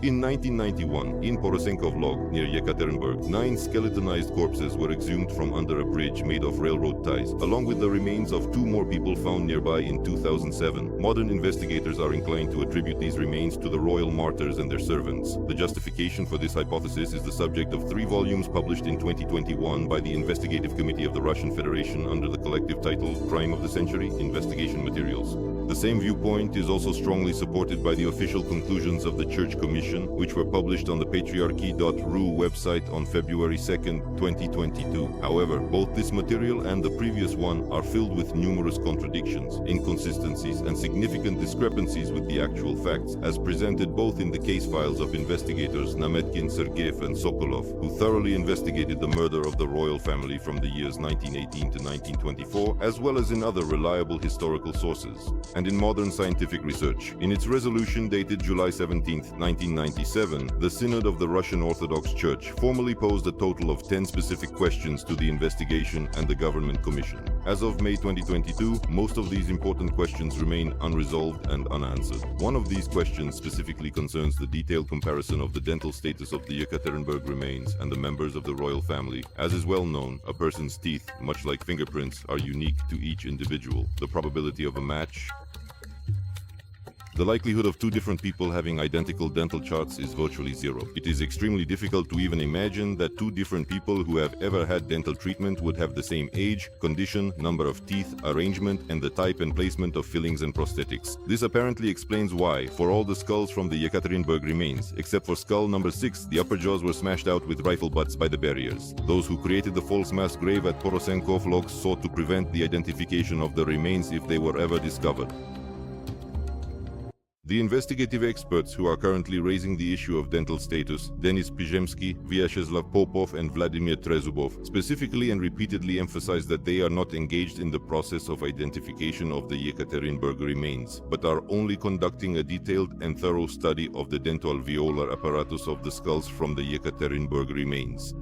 In 1991, in Porosenkov Log, near Ekaterinburg, 9 skeletonized corpses were exhumed from under a bridge made of railroad ties, along with the remains of 2 more people found nearby in 2007. Modern investigators are inclined to attribute these remains to the royal martyrs and their servants. The justification for this hypothesis is the subject of 3 volumes published in 2021 by the Investigative Committee of the Russian Federation under the collective title Crime of the Century: Investigation Materials. The same viewpoint is also strongly supported by the official conclusions of the Church Commission, which were published on the patriarchy.ru website on February 2, 2022. However, both this material and the previous one are filled with numerous contradictions, inconsistencies, and significant discrepancies with the actual facts, as presented both in the case files of investigators Nametkin, Sergeyev, and Sokolov, who thoroughly investigated the murder of the royal family from the years 1918 to 1924, as well as in other reliable historical sources, and in modern scientific research. In its resolution dated July 17, 1997, the Synod of the Russian Orthodox Church formally posed a total of 10 specific questions to the investigation and the government commission. As of May 2022, most of these important questions remain unresolved and unanswered. One of these questions specifically concerns the detailed comparison of the dental status of the Ekaterinburg remains and the members of the royal family. As is well known, a person's teeth, much like fingerprints, are unique to each individual. The probability of a match, the likelihood of 2 different people having identical dental charts is virtually 0. It is extremely difficult to even imagine that 2 different people who have ever had dental treatment would have the same age, condition, number of teeth, arrangement, and the type and placement of fillings and prosthetics. This apparently explains why, for all the skulls from the Ekaterinburg remains, except for skull number 6, the upper jaws were smashed out with rifle butts by the barriers. Those who created the false mass grave at Porosenkov Log sought to prevent the identification of the remains if they were ever discovered. The investigative experts who are currently raising the issue of dental status, Denis Pizhemsky, Vyacheslav Popov, and Vladimir Trezubov, specifically and repeatedly emphasize that they are not engaged in the process of identification of the Ekaterinburg remains, but are only conducting a detailed and thorough study of the dentoalveolar apparatus of the skulls from the Ekaterinburg remains.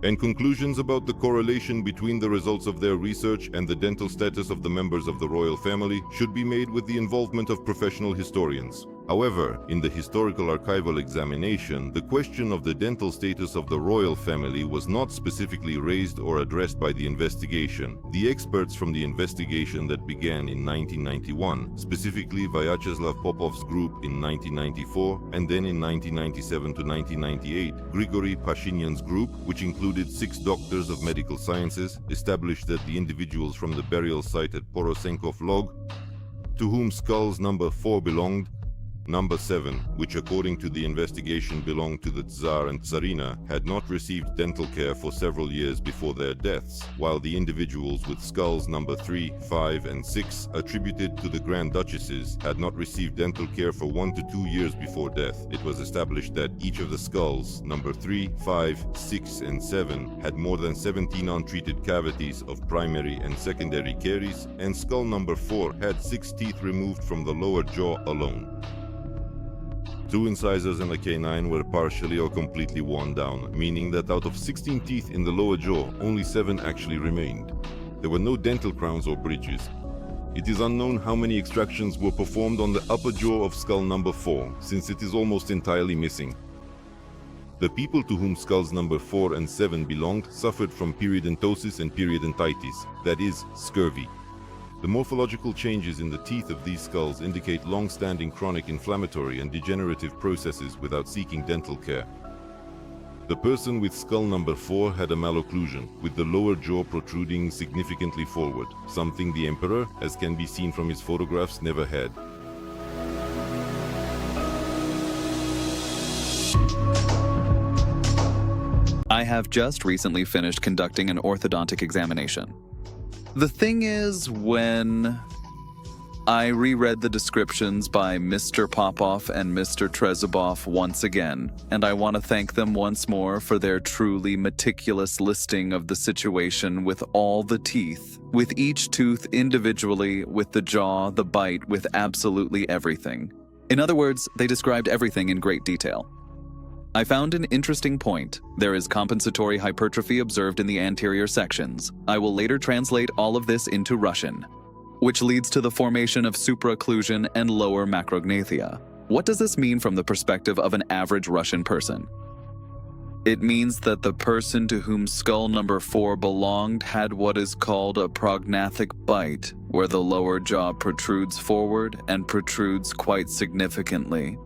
And conclusions about the correlation between the results of their research and the dental status of the members of the royal family should be made with the involvement of professional historians. However, in the historical archival examination, the question of the dental status of the royal family was not specifically raised or addressed by the investigation. The experts from the investigation that began in 1991, specifically Vyacheslav Popov's group in 1994, and then in 1997 to 1998, Grigory Pashinyan's group, which included 6 doctors of medical sciences, established that the individuals from the burial site at Porosenkov Log, to whom skulls number 4 belonged, number 7, which according to the investigation belonged to the Tsar and Tsarina, had not received dental care for several years before their deaths, while the individuals with skulls number 3, 5, and 6, attributed to the Grand Duchesses, had not received dental care for 1 to 2 years before death. It was established that each of the skulls, number 3, 5, 6, and 7, had more than 17 untreated cavities of primary and secondary caries, and skull number 4 had 6 teeth removed from the lower jaw alone. 2 incisors and a canine were partially or completely worn down, meaning that out of 16 teeth in the lower jaw, only 7 actually remained. There were no dental crowns or bridges. It is unknown how many extractions were performed on the upper jaw of skull number 4, since it is almost entirely missing. The people to whom skulls number 4 and 7 belonged suffered from periodontosis and periodontitis, that is, scurvy. The morphological changes in the teeth of these skulls indicate long-standing chronic inflammatory and degenerative processes without seeking dental care. The person with skull number 4 had a malocclusion, with the lower jaw protruding significantly forward, something the emperor, as can be seen from his photographs, never had. I have just recently finished conducting an orthodontic examination. The thing is, when I reread the descriptions by Mr. Popov and Mr. Trezubov once again, and I want to thank them once more for their truly meticulous listing of the situation with all the teeth, with each tooth individually, with the jaw, the bite, with absolutely everything. In other words, they described everything in great detail. I found an interesting point. There is compensatory hypertrophy observed in the anterior sections. I will later translate all of this into Russian, which leads to the formation of supraocclusion and lower macrognathia. What does this mean from the perspective of an average Russian person? It means that the person to whom skull number 4 belonged had what is called a prognathic bite, where the lower jaw protrudes forward and protrudes quite significantly.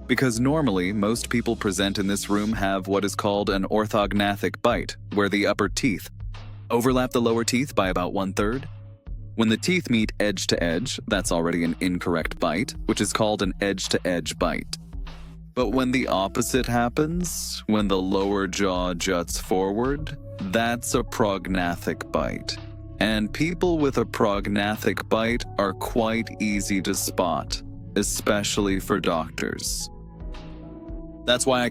Because normally, most people present in this room have what is called an orthognathic bite, where the upper teeth overlap the lower teeth by about 1/3. When the teeth meet edge to edge, that's already an incorrect bite, which is called an edge-to-edge bite. But when the opposite happens, when the lower jaw juts forward, that's a prognathic bite. And people with a prognathic bite are quite easy to spot, especially for doctors. That's why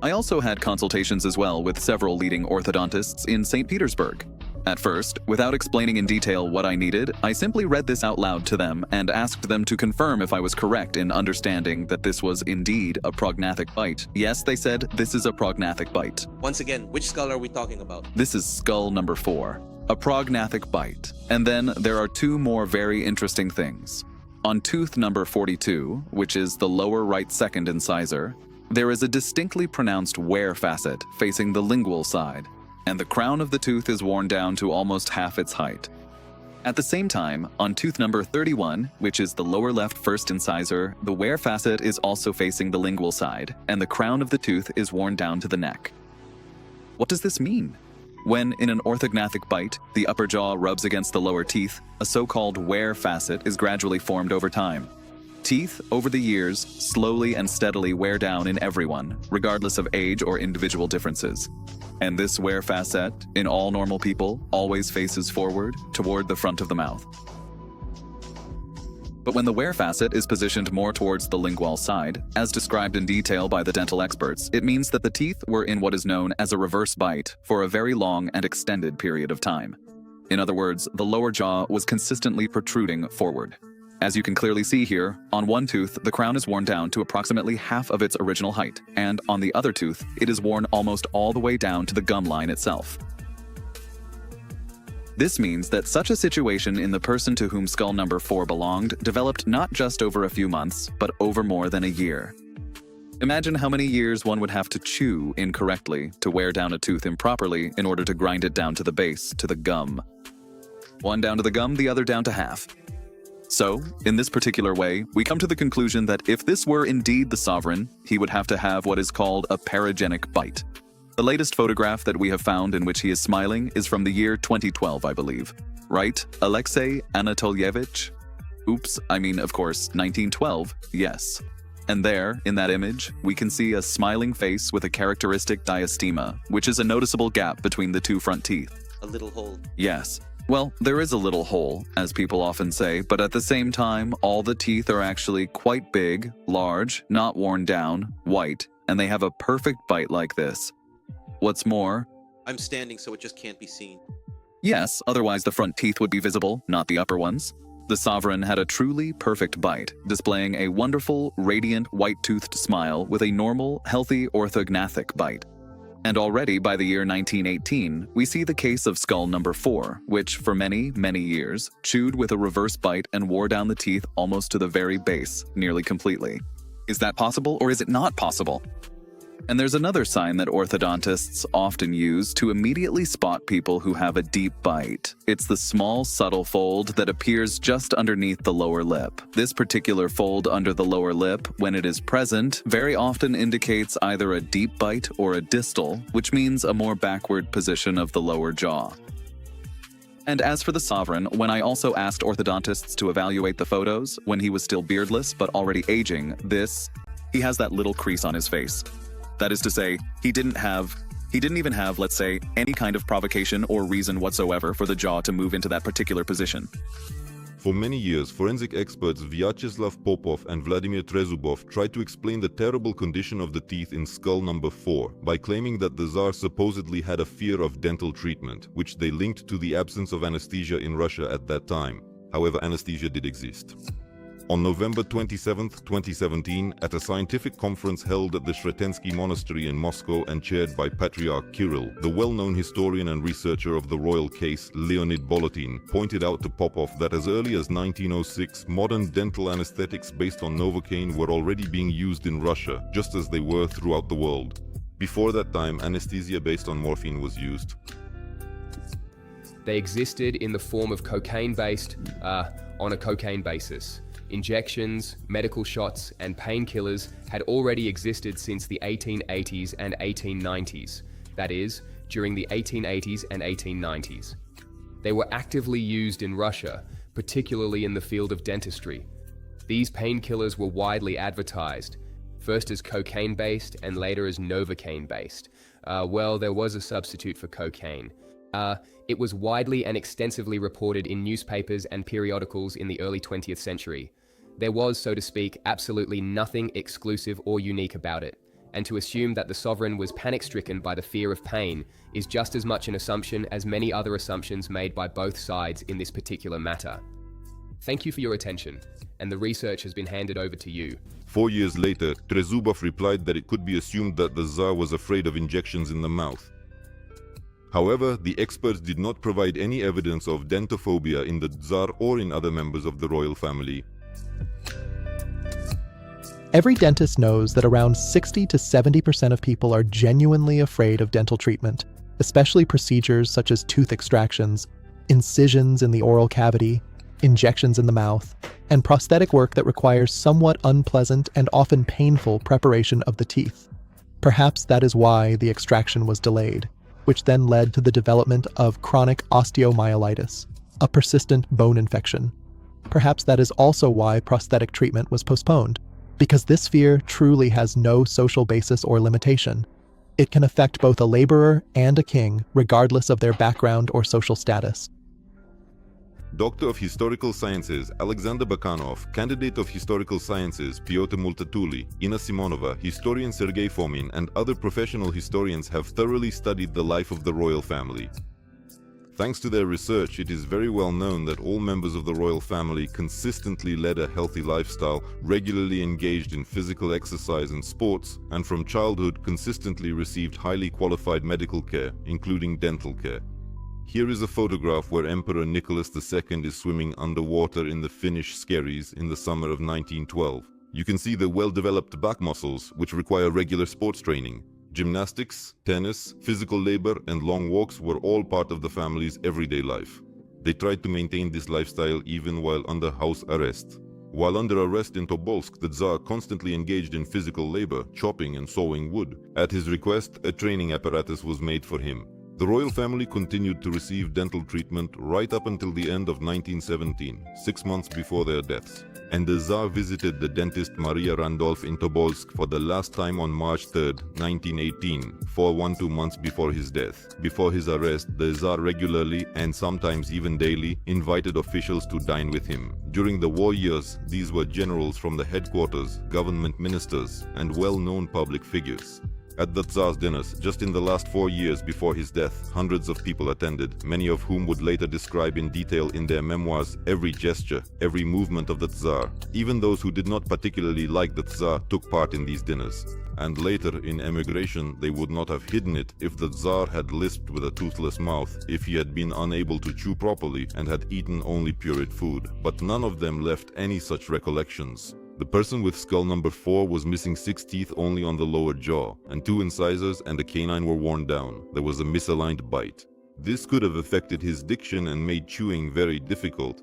I also had consultations as well with several leading orthodontists in St. Petersburg. At first, without explaining in detail what I needed, I simply read this out loud to them and asked them to confirm if I was correct in understanding that this was indeed a prognathic bite. Yes, they said, this is a prognathic bite. Once again, which skull are we talking about? This is skull number 4, a prognathic bite. And then there are two more very interesting things. On tooth number 42, which is the lower right second incisor, there is a distinctly pronounced wear facet facing the lingual side, and the crown of the tooth is worn down to almost half its height. At the same time, on tooth number 31, which is the lower left first incisor, the wear facet is also facing the lingual side, and the crown of the tooth is worn down to the neck. What does this mean? When, in an orthognathic bite, the upper jaw rubs against the lower teeth, a so-called wear facet is gradually formed over time. Teeth, over the years, slowly and steadily wear down in everyone, regardless of age or individual differences. And this wear facet, in all normal people, always faces forward, toward the front of the mouth. But when the wear facet is positioned more towards the lingual side, as described in detail by the dental experts, it means that the teeth were in what is known as a reverse bite for a very long and extended period of time. In other words, the lower jaw was consistently protruding forward. As you can clearly see here, on one tooth, the crown is worn down to approximately half of its original height, and on the other tooth, it is worn almost all the way down to the gum line itself. This means that such a situation in the person to whom skull number 4 belonged developed not just over a few months, but over more than a year. Imagine how many years one would have to chew incorrectly to wear down a tooth improperly in order to grind it down to the base, to the gum. One down to the gum, the other down to half. So, in this particular way, we come to the conclusion that if this were indeed the sovereign, he would have to have what is called a paragenic bite. The latest photograph that we have found in which he is smiling is from the year 2012, I believe. Right, Alexei Anatolievich? Oops, I mean, of course, 1912, yes. And there, in that image, we can see a smiling face with a characteristic diastema, which is a noticeable gap between the two front teeth. A little hole. Yes. Well, there is a little hole, as people often say, but at the same time, all the teeth are actually quite big, large, not worn down, white, and they have a perfect bite like this. What's more, I'm standing so it just can't be seen. Yes, otherwise the front teeth would be visible, not the upper ones. The sovereign had a truly perfect bite, displaying a wonderful, radiant, white-toothed smile with a normal, healthy orthognathic bite. And already by the year 1918, we see the case of skull number 4, which for many, many years, chewed with a reverse bite and wore down the teeth almost to the very base, nearly completely. Is that possible, or is it not possible? And there's another sign that orthodontists often use to immediately spot people who have a deep bite. It's the small, subtle fold that appears just underneath the lower lip. This particular fold under the lower lip, when it is present, very often indicates either a deep bite or a distal, which means a more backward position of the lower jaw. And as for the sovereign, when I also asked orthodontists to evaluate the photos, when he was still beardless but already aging, this he has that little crease on his face. That is to say, he didn't even have, let's say, any kind of provocation or reason whatsoever for the jaw to move into that particular position. For many years, forensic experts Vyacheslav Popov and Vladimir Trezubov tried to explain the terrible condition of the teeth in skull number 4 by claiming that the Tsar supposedly had a fear of dental treatment, which they linked to the absence of anesthesia in Russia at that time. However, anesthesia did exist. On November 27, 2017, at a scientific conference held at the Sretensky Monastery in Moscow and chaired by Patriarch Kirill, the well-known historian and researcher of the royal case, Leonid Bolotin, pointed out to Popov that as early as 1906, modern dental anesthetics based on Novocaine were already being used in Russia, just as they were throughout the world. Before that time, anesthesia based on morphine was used. They existed in the form of cocaine-based, on a cocaine basis. Injections, medical shots, and painkillers had already existed since the 1880s and 1890s, that is, during the 1880s and 1890s. They were actively used in Russia, particularly in the field of dentistry. These painkillers were widely advertised, first as cocaine-based and later as Novocaine-based. Well, there was a substitute for cocaine. It was widely and extensively reported in newspapers and periodicals in the early 20th century. There was, so to speak, absolutely nothing exclusive or unique about it, and to assume that the sovereign was panic-stricken by the fear of pain is just as much an assumption as many other assumptions made by both sides in this particular matter. Thank you for your attention, and the research has been handed over to you. 4 years later, Trezubov replied that it could be assumed that the Tsar was afraid of injections in the mouth. However, the experts did not provide any evidence of dentophobia in the Tsar or in other members of the royal family. Every dentist knows that around 60 to 70% of people are genuinely afraid of dental treatment, especially procedures such as tooth extractions, incisions in the oral cavity, injections in the mouth, and prosthetic work that requires somewhat unpleasant and often painful preparation of the teeth. Perhaps that is why the extraction was delayed, which then led to the development of chronic osteomyelitis, a persistent bone infection. Perhaps that is also why prosthetic treatment was postponed, because this fear truly has no social basis or limitation. It can affect both a laborer and a king, regardless of their background or social status. Doctor of Historical Sciences Alexander Bakanov, candidate of Historical Sciences Pyotr Multatuli, Inna Simonova, historian Sergei Fomin, and other professional historians have thoroughly studied the life of the royal family. Thanks to their research, it is very well known that all members of the royal family consistently led a healthy lifestyle, regularly engaged in physical exercise and sports, and from childhood consistently received highly qualified medical care, including dental care. Here is a photograph where Emperor Nicholas II is swimming underwater in the Finnish Skerries in the summer of 1912. You can see the well-developed back muscles, which require regular sports training. Gymnastics, tennis, physical labor, and long walks were all part of the family's everyday life. They tried to maintain this lifestyle even while under house arrest. While under arrest in Tobolsk, the Tsar constantly engaged in physical labor, chopping and sawing wood. At his request, a training apparatus was made for him. The royal family continued to receive dental treatment right up until the end of 1917, 6 months before their deaths. And the Tsar visited the dentist Maria Randolph in Tobolsk for the last time on March 3, 1918, 2 months before his death. Before his arrest, the Tsar regularly, and sometimes even daily, invited officials to dine with him. During the war years, these were generals from the headquarters, government ministers, and well-known public figures. At the Tsar's dinners, just in the last 4 years before his death, hundreds of people attended, many of whom would later describe in detail in their memoirs every gesture, every movement of the Tsar. Even those who did not particularly like the Tsar took part in these dinners. And later, in emigration, they would not have hidden it if the Tsar had lisped with a toothless mouth, if he had been unable to chew properly and had eaten only pureed food. But none of them left any such recollections. The person with skull number 4 was missing 6 teeth only on the lower jaw, and 2 incisors and a canine were worn down. There was a misaligned bite. This could have affected his diction and made chewing very difficult.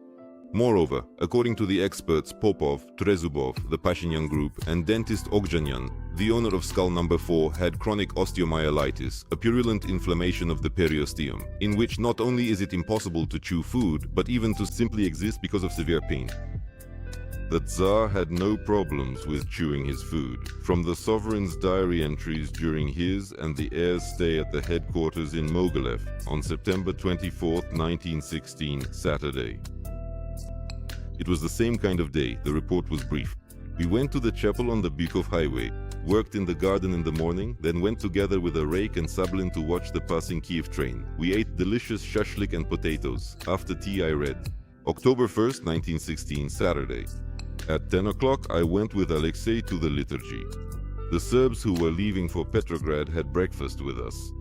Moreover, according to the experts Popov, Trezubov, the Pashinyan group, and dentist Ogzhanyan, the owner of skull number 4 had chronic osteomyelitis, a purulent inflammation of the periosteum, in which not only is it impossible to chew food, but even to simply exist because of severe pain. The Tsar had no problems with chewing his food. From the sovereign's diary entries during his and the heir's stay at the headquarters in Mogilev on September 24, 1916, Saturday. It was the same kind of day. The report was brief. We went to the chapel on the Bykov highway, worked in the garden in the morning, then went together with a rake and sablin to watch the passing Kiev train. We ate delicious shashlik and potatoes. After tea I read. October 1st, 1916, Saturday. At 10 o'clock, I went with Alexei to the liturgy. The Serbs who were leaving for Petrograd had breakfast with us.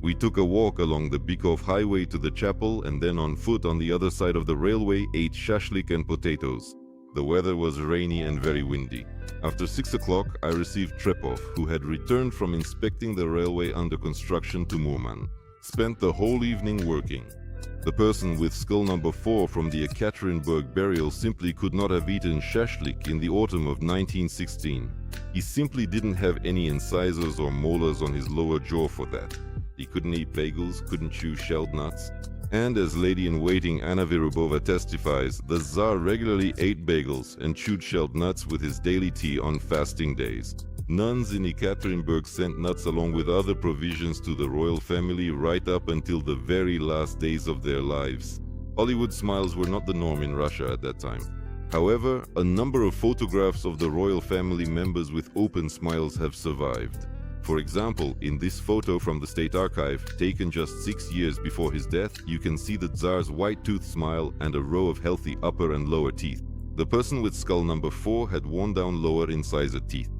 We took a walk along the Bykov highway to the chapel and then on foot on the other side of the railway ate shashlik and potatoes. The weather was rainy and very windy. After 6 o'clock, I received Trepov, who had returned from inspecting the railway under construction to Murman. Spent the whole evening working. The person with skull number 4 from the Ekaterinburg burial simply could not have eaten shashlik in the autumn of 1916. He simply didn't have any incisors or molars on his lower jaw for that. He couldn't eat bagels, couldn't chew shelled nuts. And as lady-in-waiting Anna Virubova testifies, the Tsar regularly ate bagels and chewed shelled nuts with his daily tea on fasting days. Nuns in Ekaterinburg sent nuts along with other provisions to the royal family right up until the very last days of their lives. Hollywood smiles were not the norm in Russia at that time. However, a number of photographs of the royal family members with open smiles have survived. For example, in this photo from the State Archive, taken just 6 years before his death, you can see the Tsar's white-toothed smile and a row of healthy upper and lower teeth. The person with skull number 4 had worn down lower incisor teeth.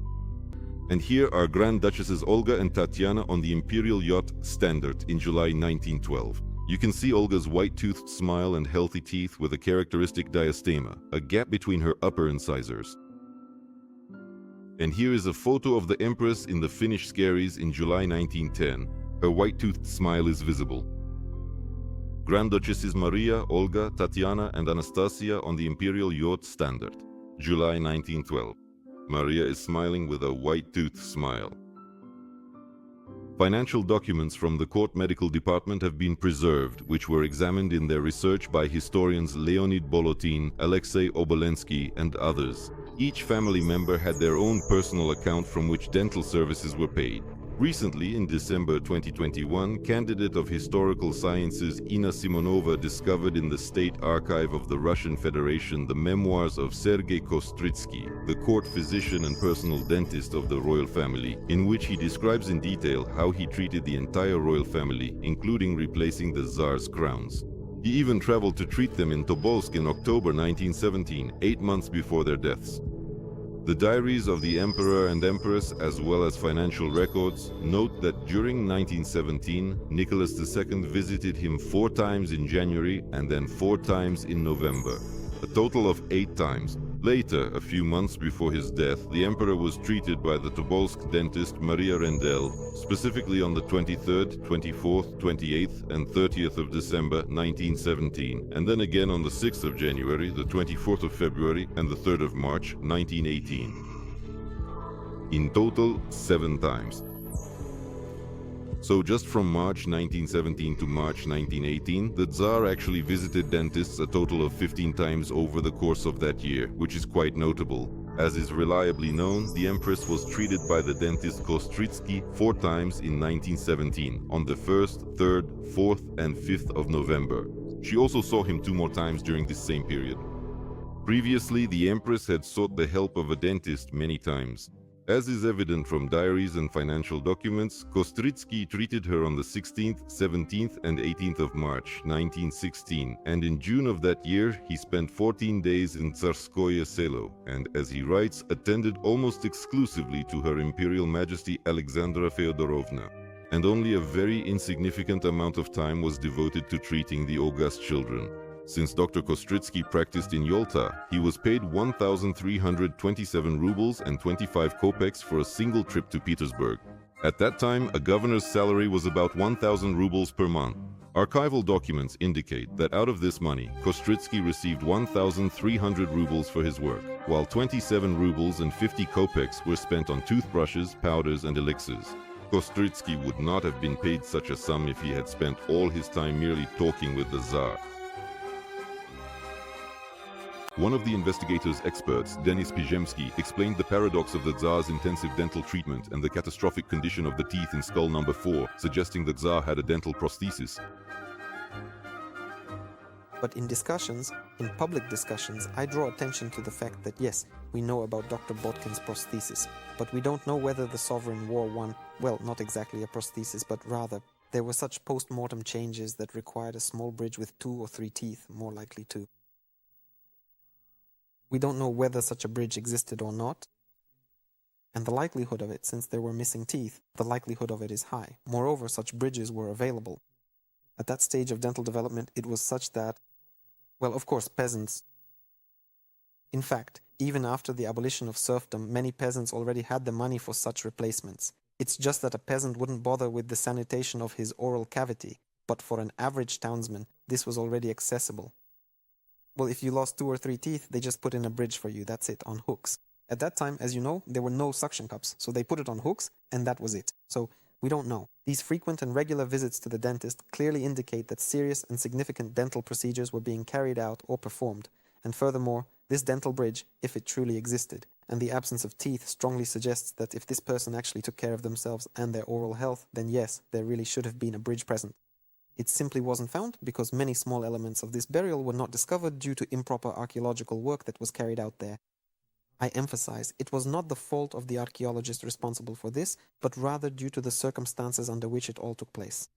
And here are Grand Duchesses Olga and Tatiana on the imperial yacht Standard in July 1912. You can see Olga's white-toothed smile and healthy teeth with a characteristic diastema, a gap between her upper incisors. And here is a photo of the Empress in the Finnish Scaries in July 1910. Her white-toothed smile is visible. Grand Duchesses Maria, Olga, Tatiana, and Anastasia on the imperial yacht Standard, July 1912. Maria is smiling with a white-toothed smile. Financial documents from the court medical department have been preserved, which were examined in their research by historians Leonid Bolotin, Alexei Obolensky, and others. Each family member had their own personal account from which dental services were paid. Recently, in December 2021, candidate of historical sciences Ina Simonova discovered in the State Archive of the Russian Federation the memoirs of Sergei Kostritsky, the court physician and personal dentist of the royal family, in which he describes in detail how he treated the entire royal family, including replacing the Tsar's crowns. He even traveled to treat them in Tobolsk in October 1917, 8 months before their deaths. The diaries of the Emperor and Empress, as well as financial records, note that during 1917, Nicholas II visited him 4 times in January and then 4 times in November, a total of 8 times. Later, a few months before his death, the Emperor was treated by the Tobolsk dentist Maria Rendel, specifically on the 23rd, 24th, 28th, and 30th of December 1917, and then again on the 6th of January, the 24th of February, and the 3rd of March 1918. In total, 7 times. So just from March 1917 to March 1918, the Tsar actually visited dentists a total of 15 times over the course of that year, which is quite notable. As is reliably known, the Empress was treated by the dentist Kostritsky 4 times in 1917, on the 1st, 3rd, 4th, and 5th of November. She also saw him 2 more times during this same period. Previously, the Empress had sought the help of a dentist many times. As is evident from diaries and financial documents, Kostritsky treated her on the 16th, 17th, and 18th of March 1916, and in June of that year, he spent 14 days in Tsarskoye Selo, and, as he writes, attended almost exclusively to Her Imperial Majesty Alexandra Feodorovna. And only a very insignificant amount of time was devoted to treating the august children. Since Dr. Kostritsky practiced in Yalta, he was paid 1,327 rubles and 25 kopecks for a single trip to Petersburg. At that time, a governor's salary was about 1,000 rubles per month. Archival documents indicate that out of this money, Kostritsky received 1,300 rubles for his work, while 27 rubles and 50 kopecks were spent on toothbrushes, powders, and elixirs. Kostritsky would not have been paid such a sum if he had spent all his time merely talking with the Tsar. One of the investigator's experts, Denis Pijemsky, explained the paradox of the Tsar's intensive dental treatment and the catastrophic condition of the teeth in skull number 4, suggesting the Tsar had a dental prosthesis. But in discussions, in public discussions, I draw attention to the fact that yes, we know about Dr. Botkin's prosthesis, but we don't know whether the sovereign wore one, well, not exactly a prosthesis, but rather there were such post-mortem changes that required a small bridge with 2 or 3 teeth, more likely 2. We don't know whether such a bridge existed or not, and the likelihood of it, since there were missing teeth, the likelihood of it is high. Moreover, such bridges were available. At that stage of dental development, it was such that, well, of course, peasants. In fact, even after the abolition of serfdom, many peasants already had the money for such replacements. It's just that a peasant wouldn't bother with the sanitation of his oral cavity, but for an average townsman, this was already accessible. Well, if you lost 2 or 3 teeth, they just put in a bridge for you, that's it, on hooks. At that time, as you know, there were no suction cups, so they put it on hooks, and that was it. So, we don't know. These frequent and regular visits to the dentist clearly indicate that serious and significant dental procedures were being carried out or performed, and furthermore, this dental bridge, if it truly existed, and the absence of teeth strongly suggests that if this person actually took care of themselves and their oral health, then yes, there really should have been a bridge present. It simply wasn't found because many small elements of this burial were not discovered due to improper archaeological work that was carried out there. I emphasize, it was not the fault of the archaeologist responsible for this, but rather due to the circumstances under which it all took place.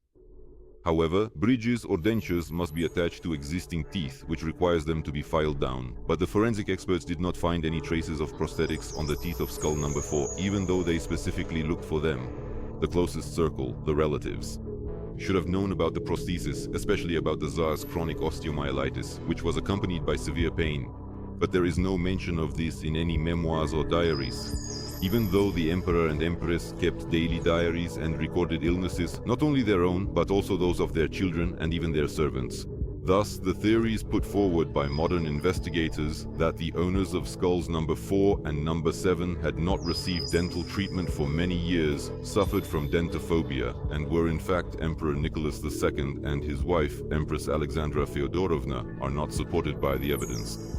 However, bridges or dentures must be attached to existing teeth, which requires them to be filed down. But the forensic experts did not find any traces of prosthetics on the teeth of skull number 4, even though they specifically looked for them. The closest circle, the relatives, should have known about the prosthesis, especially about the Tsar's chronic osteomyelitis, which was accompanied by severe pain. But there is no mention of this in any memoirs or diaries. Even though the emperor and empress kept daily diaries and recorded illnesses, not only their own, but also those of their children and even their servants. Thus, the theories put forward by modern investigators that the owners of skulls number 4 and number 7 had not received dental treatment for many years, suffered from dentophobia, and were in fact Emperor Nicholas II and his wife, Empress Alexandra Feodorovna, are not supported by the evidence.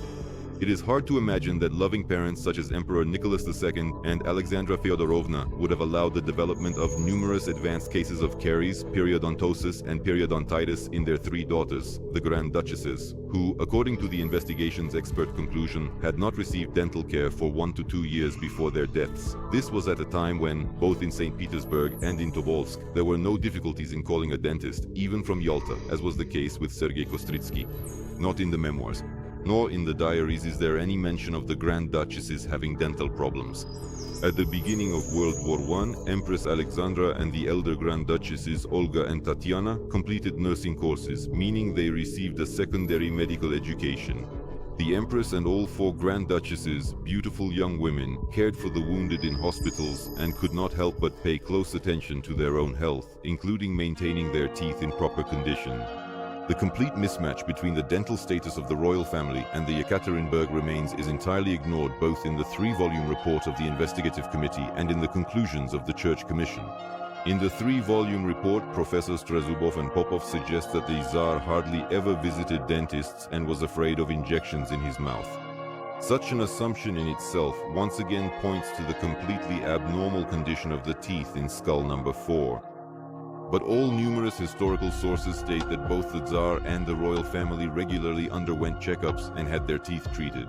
It is hard to imagine that loving parents such as Emperor Nicholas II and Alexandra Feodorovna would have allowed the development of numerous advanced cases of caries, periodontosis, and periodontitis in their 3 daughters, the Grand Duchesses, who, according to the investigation's expert conclusion, had not received dental care for 1 to 2 years before their deaths. This was at a time when, both in St. Petersburg and in Tobolsk, there were no difficulties in calling a dentist, even from Yalta, as was the case with Sergei Kostritsky. Not in the memoirs. Nor in the diaries is there any mention of the Grand Duchesses having dental problems. At the beginning of World War I, Empress Alexandra and the elder Grand Duchesses Olga and Tatiana completed nursing courses, meaning they received a secondary medical education. The Empress and all 4 Grand Duchesses, beautiful young women, cared for the wounded in hospitals and could not help but pay close attention to their own health, including maintaining their teeth in proper condition. The complete mismatch between the dental status of the royal family and the Ekaterinburg remains is entirely ignored both in the 3-volume report of the investigative committee and in the conclusions of the Church Commission. In the 3-volume report, Professors Trezubov and Popov suggest that the Tsar hardly ever visited dentists and was afraid of injections in his mouth. Such an assumption in itself once again points to the completely abnormal condition of the teeth in skull number 4. But all numerous historical sources state that both the Tsar and the royal family regularly underwent checkups and had their teeth treated.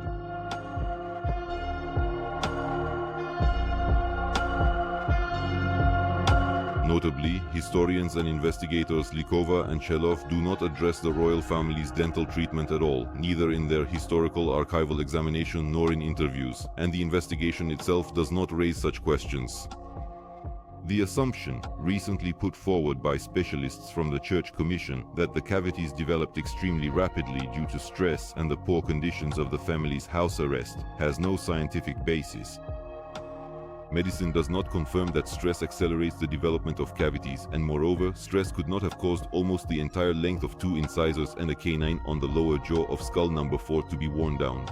Notably, historians and investigators Likova and Chelov do not address the royal family's dental treatment at all, neither in their historical archival examination nor in interviews, and the investigation itself does not raise such questions. The assumption, recently put forward by specialists from the Church Commission, that the cavities developed extremely rapidly due to stress and the poor conditions of the family's house arrest, has no scientific basis. Medicine does not confirm that stress accelerates the development of cavities, and moreover, stress could not have caused almost the entire length of 2 incisors and a canine on the lower jaw of skull number 4 to be worn down.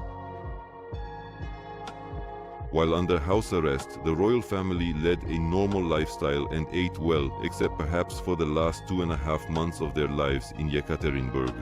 While under house arrest, the royal family led a normal lifestyle and ate well, except perhaps for the last 2.5 months of their lives in Ekaterinburg.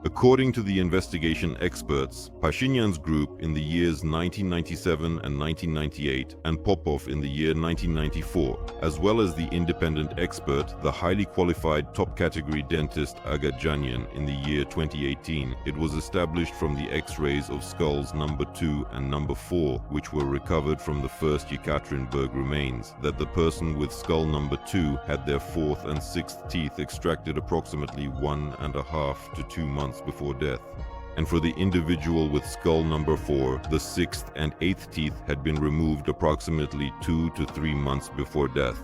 According to the investigation experts, Pashinyan's group in the years 1997 and 1998 and Popov in the year 1994, as well as the independent expert, the highly qualified top-category dentist Agajanian in the year 2018, it was established from the X-rays of skulls number 2 and number 4, which were recovered from the first Ekaterinburg remains, that the person with skull number 2 had their 4th and 6th teeth extracted approximately 1.5 to 2 months before death. And for the individual with skull number 4, the 6th and 8th teeth had been removed approximately 2 to 3 months before death.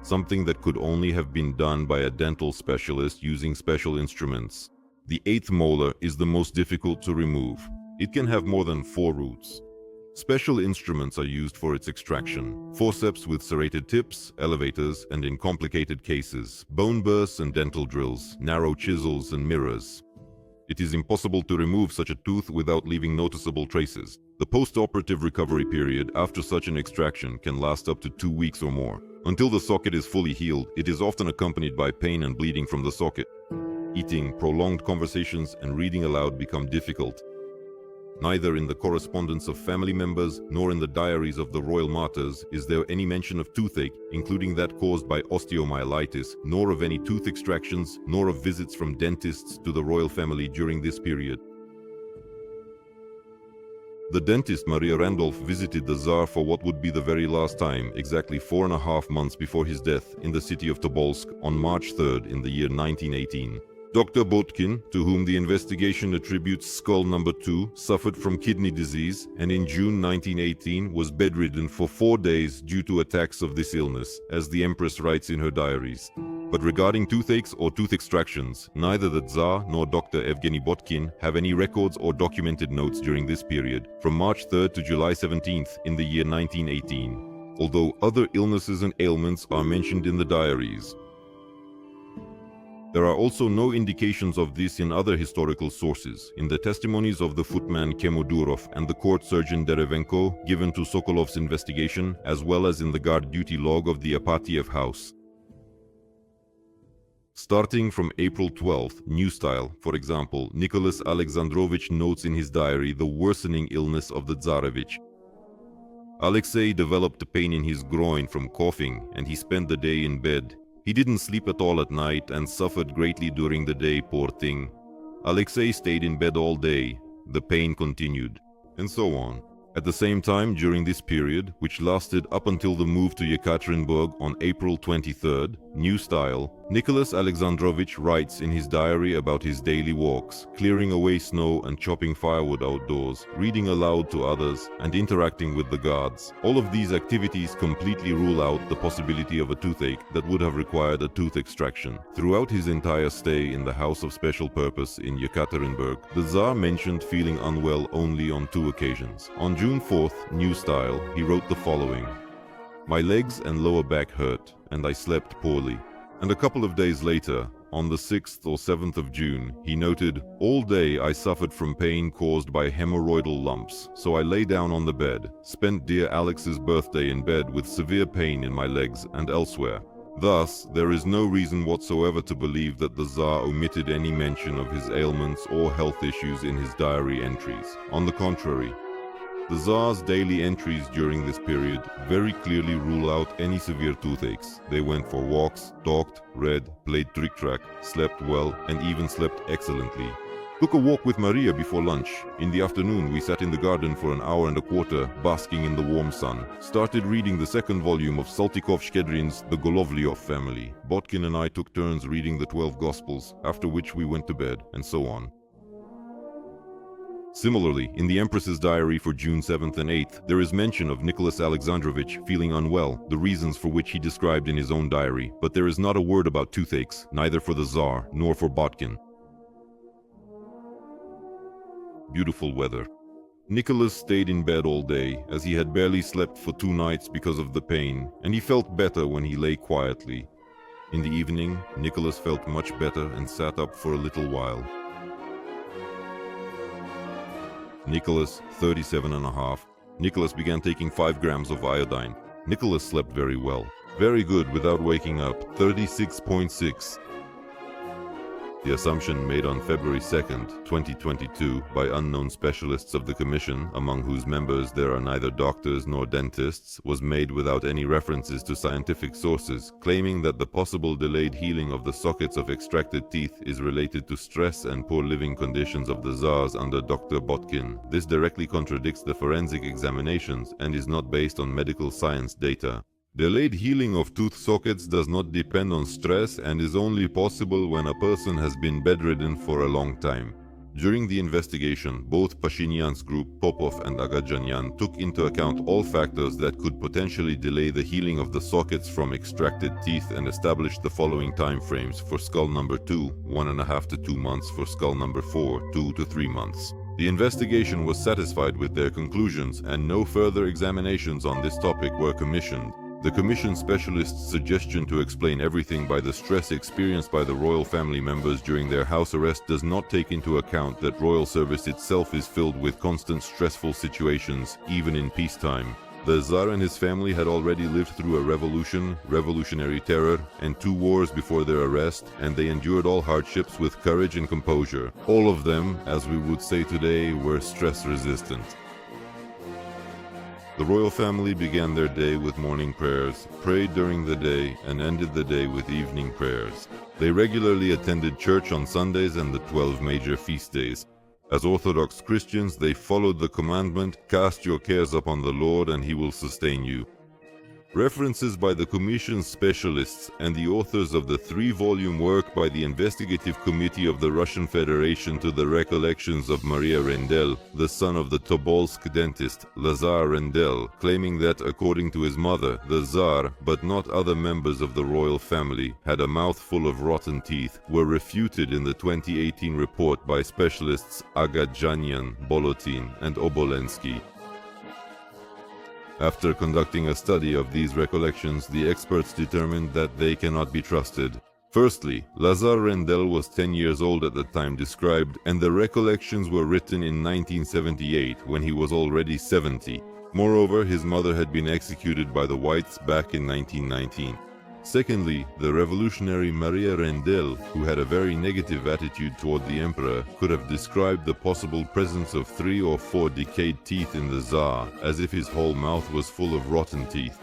Something that could only have been done by a dental specialist using special instruments. The 8th molar is the most difficult to remove. It can have more than 4 roots. Special instruments are used for its extraction. Forceps with serrated tips, elevators, and in complicated cases, bone bursts and dental drills, narrow chisels and mirrors. It is impossible to remove such a tooth without leaving noticeable traces. The post-operative recovery period after such an extraction can last up to 2 weeks or more. Until the socket is fully healed, it is often accompanied by pain and bleeding from the socket. Eating, prolonged conversations, and reading aloud become difficult. Neither in the correspondence of family members nor in the diaries of the royal martyrs is there any mention of toothache, including that caused by osteomyelitis, nor of any tooth extractions, nor of visits from dentists to the royal family during this period. The dentist Maria Randolph visited the Tsar for what would be the very last time, exactly 4.5 months before his death, in the city of Tobolsk on March 3rd in the year 1918. Dr. Botkin, to whom the investigation attributes skull number 2, suffered from kidney disease and in June 1918 was bedridden for 4 days due to attacks of this illness, as the Empress writes in her diaries. But regarding toothaches or tooth extractions, neither the Tsar nor Dr. Evgeny Botkin have any records or documented notes during this period, from March 3rd to July 17th in the year 1918, although other illnesses and ailments are mentioned in the diaries. There are also no indications of this in other historical sources, in the testimonies of the footman Kemodurov and the court surgeon Derevenko given to Sokolov's investigation, as well as in the guard duty log of the Apatiev house. Starting from April 12th, New Style, for example, Nicholas Alexandrovich notes in his diary the worsening illness of the Tsarevich. Alexei developed a pain in his groin from coughing, and he spent the day in bed. He didn't sleep at all at night and suffered greatly during the day, poor thing. Alexei stayed in bed all day. The pain continued, and so on. At the same time, during this period, which lasted up until the move to Ekaterinburg on April 23rd, New Style, Nicholas Alexandrovich writes in his diary about his daily walks, clearing away snow and chopping firewood outdoors, reading aloud to others, and interacting with the guards. All of these activities completely rule out the possibility of a toothache that would have required a tooth extraction. Throughout his entire stay in the House of Special Purpose in Ekaterinburg, the Tsar mentioned feeling unwell only on 2 occasions. On June 4th, New Style, he wrote the following: "My legs and lower back hurt, and I slept poorly." And a couple of days later, on the 6th or 7th of June, he noted, "All day I suffered from pain caused by hemorrhoidal lumps, so I lay down on the bed, spent dear Alex's birthday in bed with severe pain in my legs and elsewhere." Thus, there is no reason whatsoever to believe that the Tsar omitted any mention of his ailments or health issues in his diary entries. On the contrary, the Tsar's daily entries during this period very clearly rule out any severe toothaches. They went for walks, talked, read, played trick-track, slept well, and even slept excellently. Took a walk with Maria before lunch. In the afternoon, we sat in the garden for an hour and a quarter, basking in the warm sun. Started reading the 2nd volume of Saltykov-Shkedrin's The Golovlyov Family. Botkin and I took turns reading the 12 Gospels, after which we went to bed, and so on. Similarly, in the Empress's diary for June 7th and 8th, there is mention of Nicholas Alexandrovich feeling unwell, the reasons for which he described in his own diary, but there is not a word about toothaches, neither for the Tsar nor for Botkin. Beautiful weather. Nicholas stayed in bed all day, as he had barely slept for 2 nights because of the pain, and he felt better when he lay quietly. In the evening, Nicholas felt much better and sat up for a little while. Nicholas, 37.5. Nicholas began taking 5 grams of iodine. Nicholas slept very well. Very good without waking up, 36.6. The assumption made on February 2nd, 2022 by unknown specialists of the Commission, among whose members there are neither doctors nor dentists, was made without any references to scientific sources, claiming that the possible delayed healing of the sockets of extracted teeth is related to stress and poor living conditions of the Tsars under Dr. Botkin. This directly contradicts the forensic examinations and is not based on medical science data. Delayed healing of tooth sockets does not depend on stress and is only possible when a person has been bedridden for a long time. During the investigation, both Pashinyan's group, Popov and Agajanian, took into account all factors that could potentially delay the healing of the sockets from extracted teeth and established the following time frames: for skull number 2, 1.5 to 2 months; for skull number 4, 2 to 3 months. The investigation was satisfied with their conclusions and no further examinations on this topic were commissioned. The Commission specialist's suggestion to explain everything by the stress experienced by the royal family members during their house arrest does not take into account that royal service itself is filled with constant stressful situations, even in peacetime. The Tsar and his family had already lived through a revolution, revolutionary terror, and 2 wars before their arrest, and they endured all hardships with courage and composure. All of them, as we would say today, were stress-resistant. The royal family began their day with morning prayers, prayed during the day, and ended the day with evening prayers. They regularly attended church on Sundays and the 12 major feast days. As Orthodox Christians, they followed the commandment, "Cast your cares upon the Lord and He will sustain you." References by the Commission's specialists and the authors of the 3-volume work by the Investigative Committee of the Russian Federation to the recollections of Maria Rendel, the son of the Tobolsk dentist Lazar Rendel, claiming that, according to his mother, the Tsar, but not other members of the royal family, had a mouth full of rotten teeth, were refuted in the 2018 report by specialists Agajanian, Bolotin, and Obolensky. After conducting a study of these recollections, the experts determined that they cannot be trusted. Firstly, Lazar Rendel was 10 years old at the time described, and the recollections were written in 1978, when he was already 70. Moreover, his mother had been executed by the Whites back in 1919. Secondly, the revolutionary Maria Rendel, who had a very negative attitude toward the emperor, could have described the possible presence of 3 or 4 decayed teeth in the Tsar, as if his whole mouth was full of rotten teeth.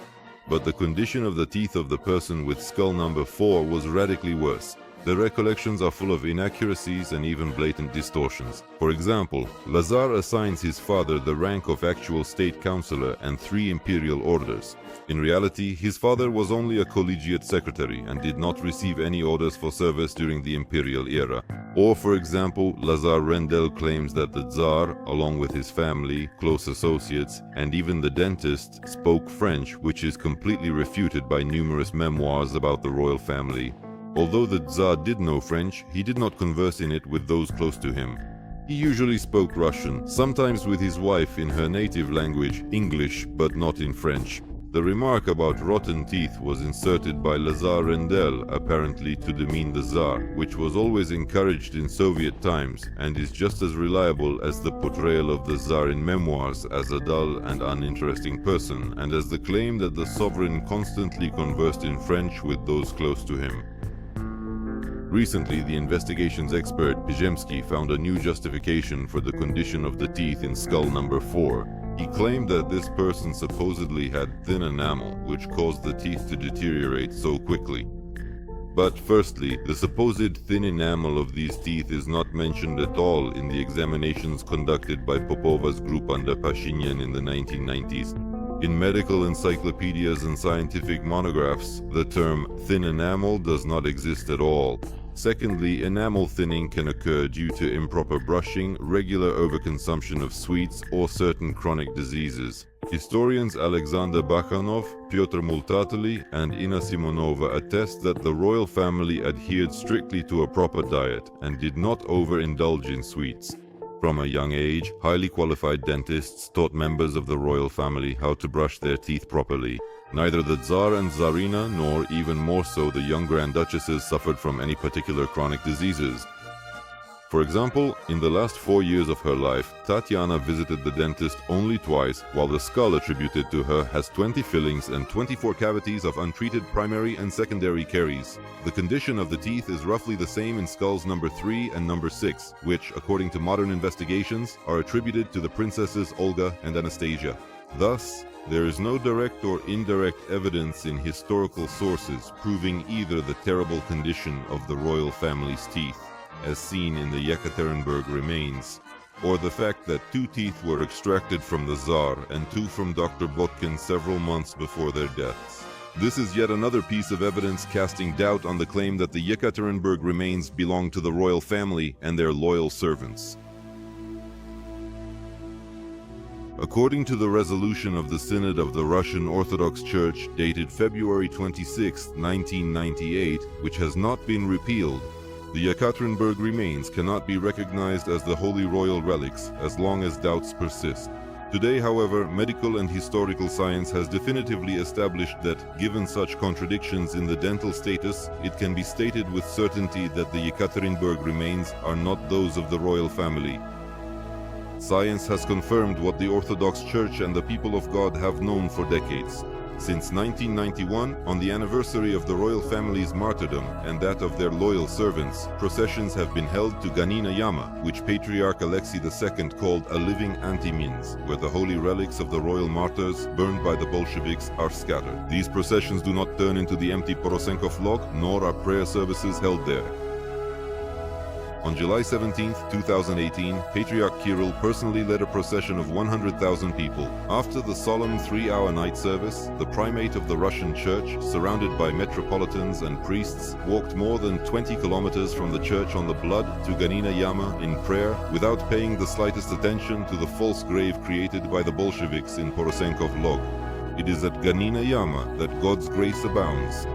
But the condition of the teeth of the person with skull number 4 was radically worse. The recollections are full of inaccuracies and even blatant distortions. For example, Lazar assigns his father the rank of actual state councillor and 3 imperial orders. In reality, his father was only a collegiate secretary and did not receive any orders for service during the imperial era. Or, for example, Lazar Rendel claims that the Tsar, along with his family, close associates, and even the dentist, spoke French, which is completely refuted by numerous memoirs about the royal family. Although the Tsar did know French, he did not converse in it with those close to him. He usually spoke Russian, sometimes with his wife in her native language, English, but not in French. The remark about rotten teeth was inserted by Lazar Rendel, apparently to demean the Tsar, which was always encouraged in Soviet times and is just as reliable as the portrayal of the Tsar in memoirs as a dull and uninteresting person, and as the claim that the sovereign constantly conversed in French with those close to him. Recently, the investigations expert Pijemsky found a new justification for the condition of the teeth in skull number 4. He claimed that this person supposedly had thin enamel, which caused the teeth to deteriorate so quickly. But firstly, the supposed thin enamel of these teeth is not mentioned at all in the examinations conducted by Popova's group under Pashinyan in the 1990s. In medical encyclopedias and scientific monographs, the term thin enamel does not exist at all. Secondly, enamel thinning can occur due to improper brushing, regular overconsumption of sweets, or certain chronic diseases. Historians Alexander Bakhanov, Pyotr Multately, and Inna Simonova attest that the royal family adhered strictly to a proper diet and did not overindulge in sweets. From a young age, highly qualified dentists taught members of the royal family how to brush their teeth properly. Neither the Tsar and Tsarina, nor even more so the young Grand Duchesses, suffered from any particular chronic diseases. For example, in the last 4 years of her life, Tatiana visited the dentist only twice, while the skull attributed to her has 20 fillings and 24 cavities of untreated primary and secondary caries. The condition of the teeth is roughly the same in skulls number 3 and number 6, which, according to modern investigations, are attributed to the princesses Olga and Anastasia. Thus, there is no direct or indirect evidence in historical sources proving either the terrible condition of the royal family's teeth, as seen in the Ekaterinburg remains, or the fact that 2 teeth were extracted from the Tsar and 2 from Dr. Botkin several months before their deaths. This is yet another piece of evidence casting doubt on the claim that the Ekaterinburg remains belong to the royal family and their loyal servants. According to the resolution of the Synod of the Russian Orthodox Church dated February 26, 1998, which has not been repealed, the Ekaterinburg remains cannot be recognized as the holy royal relics as long as doubts persist. Today, however, medical and historical science has definitively established that, given such contradictions in the dental status, it can be stated with certainty that the Ekaterinburg remains are not those of the royal family. Science has confirmed what the Orthodox Church and the people of God have known for decades. Since 1991, on the anniversary of the royal family's martyrdom and that of their loyal servants, processions have been held to Ganina Yama, which Patriarch Alexei II called a living antimins, where the holy relics of the royal martyrs burned by the Bolsheviks are scattered. These processions do not turn into the empty Porosenkov log, nor are prayer services held there. On July 17, 2018, Patriarch Kirill personally led a procession of 100,000 people. After the solemn 3-hour night service, the primate of the Russian Church, surrounded by metropolitans and priests, walked more than 20 kilometers from the church on the blood to Ganina Yama in prayer, without paying the slightest attention to the false grave created by the Bolsheviks in Porosenkov Log. It is at Ganina Yama that God's grace abounds.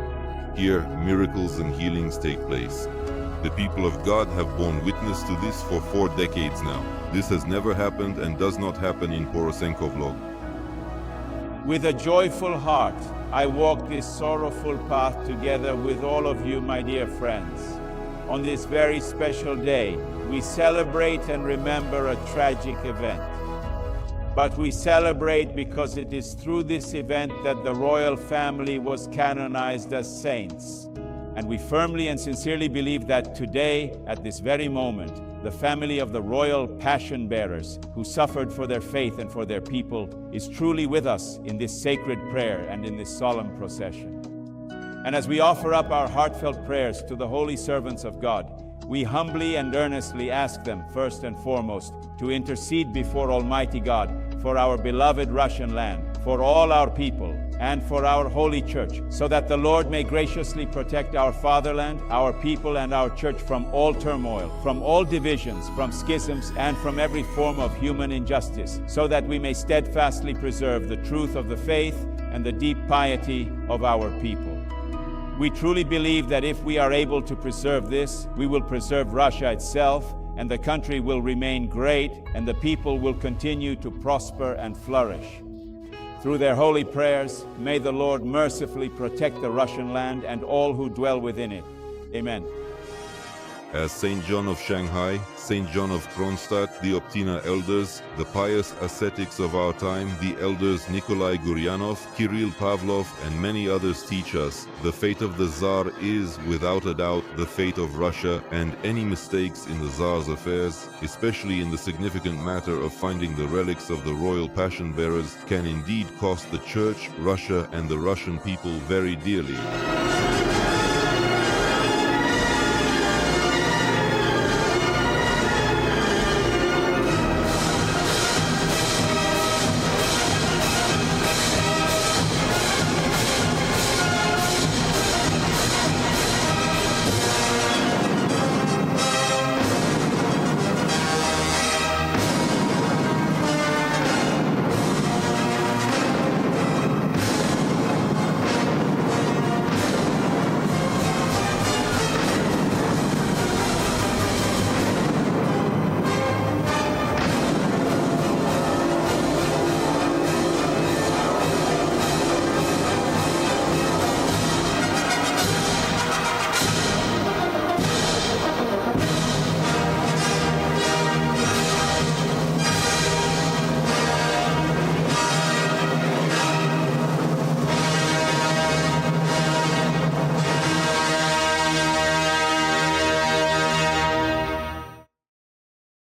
Here, miracles and healings take place. The people of God have borne witness to this for 4 decades now. This has never happened and does not happen in Porosenkov Log. With a joyful heart, I walk this sorrowful path together with all of you, my dear friends. On this very special day, we celebrate and remember a tragic event. But we celebrate because it is through this event that the royal family was canonized as saints. And we firmly and sincerely believe that today, at this very moment, the family of the royal passion bearers who suffered for their faith and for their people is truly with us in this sacred prayer and in this solemn procession. And as we offer up our heartfelt prayers to the holy servants of God, we humbly and earnestly ask them, first and foremost, to intercede before Almighty God for our beloved Russian land, for all our people, and for our holy church, so that the Lord may graciously protect our fatherland, our people, and our church from all turmoil, from all divisions, from schisms, and from every form of human injustice, so that we may steadfastly preserve the truth of the faith and the deep piety of our people. We truly believe that if we are able to preserve this, we will preserve Russia itself, and the country will remain great, and the people will continue to prosper and flourish. Through their holy prayers, may the Lord mercifully protect the Russian land and all who dwell within it. Amen. As St. John of Shanghai, St. John of Kronstadt, the Optina elders, the pious ascetics of our time, the elders Nikolai Guryanov, Kirill Pavlov, and many others teach us, the fate of the Tsar is, without a doubt, the fate of Russia, and any mistakes in the Tsar's affairs, especially in the significant matter of finding the relics of the royal passion bearers, can indeed cost the Church, Russia, and the Russian people very dearly.